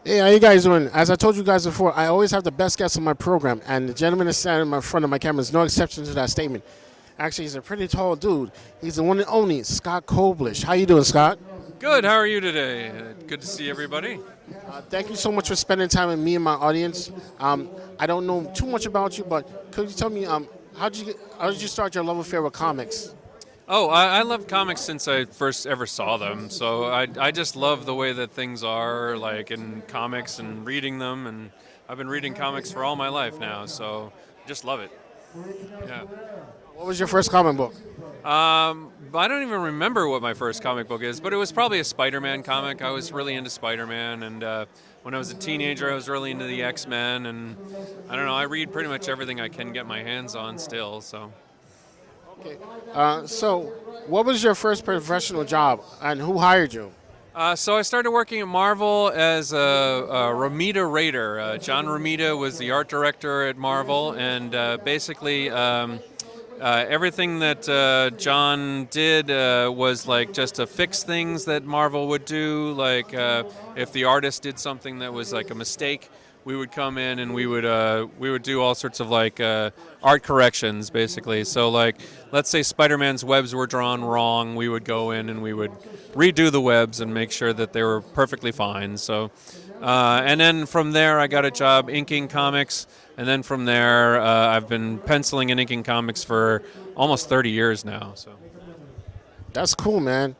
Hey, how you guys doing? As I told you guys before, I always have the best guests on my program, and the gentleman that's standing in front of my camera is no exception to that statement. Actually, he's a pretty tall dude. He's the one and only Scott Koblish. How you doing, Scott? Good. How are you today? Good to see everybody. Thank you so much for spending time with me and my audience. I don't know too much about you, but could you tell me how did you start your love affair with comics? Oh, I love comics since I first ever saw them. So I just love the way that things are, like in comics and reading them. And I've been reading comics for all my life now, so just love it. Yeah. What was your first comic book? I don't even remember what my first comic book is, but it was probably a Spider-Man comic. I was really into Spider-Man, and when I was a teenager, I was really into the X-Men. And I don't know, I read pretty much everything I can get my hands on still. So. Okay. So, what was your first professional job, and who hired you? So I started working at Marvel as a Romita Raider. John Romita was the art director at Marvel, and basically everything that John did was like just to fix things that Marvel would do. Like if the artist did something that was like a mistake, we would come in and we would do all sorts of like art corrections, basically. So like, let's say Spider-Man's webs were drawn wrong, we would go in and we would redo the webs and make sure that they were perfectly fine. So, and then from there, I got a job inking comics, and then from there, I've been penciling and inking comics for almost 30 years now. So, That's cool, man.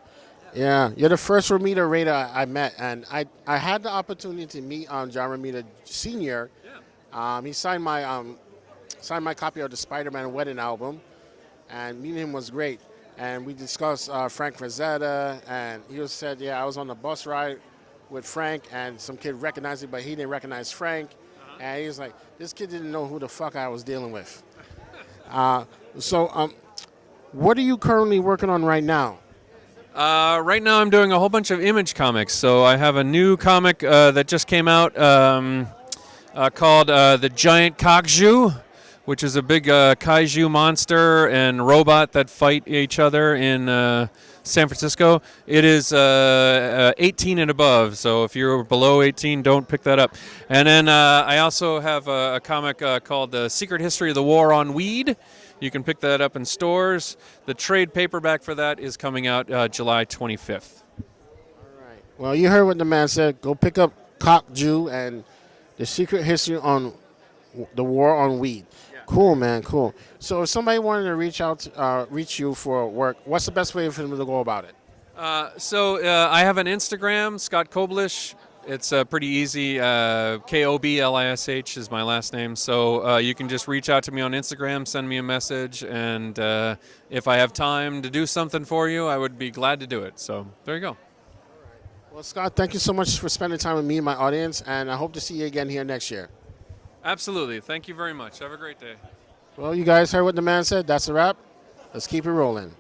Yeah, you're the first Romita Raider I met, and I had the opportunity to meet John Romita Sr. He signed my copy of the Spider-Man Wedding album, and meeting him was great. And we discussed Frank Frazetta, and he said, yeah, I was on the bus ride with Frank, and some kid recognized him, but he didn't recognize Frank. And he was like, this kid didn't know who the fuck I was dealing with. So, what are you currently working on right now? Right now, I'm doing a whole bunch of Image comics. So I have a new comic that just came out called The Giant Kaiju, which is a big kaiju monster and robot that fight each other in San Francisco. It is 18 and above, so if you're below 18, don't pick that up. And then I also have a comic called The Secret History of the War on Weed. You can pick that up in stores. The trade paperback for that is coming out July 25th. All right. Well, you heard what the man said. Go pick up Cock Jew and The Secret History on the War on Weed. Yeah. Cool, man. Cool. So if somebody wanted to reach you for work, what's the best way for them to go about it? I have an Instagram, Scott Koblish. It's pretty easy. Koblish is my last name. So you can just reach out to me on Instagram, send me a message, and if I have time to do something for you, I would be glad to do it. So there you go. Well, Scott, thank you so much for spending time with me and my audience, and I hope to see you again here next year. Absolutely. Thank you very much. Have a great day. Well, you guys heard what the man said. That's a wrap. Let's keep it rolling.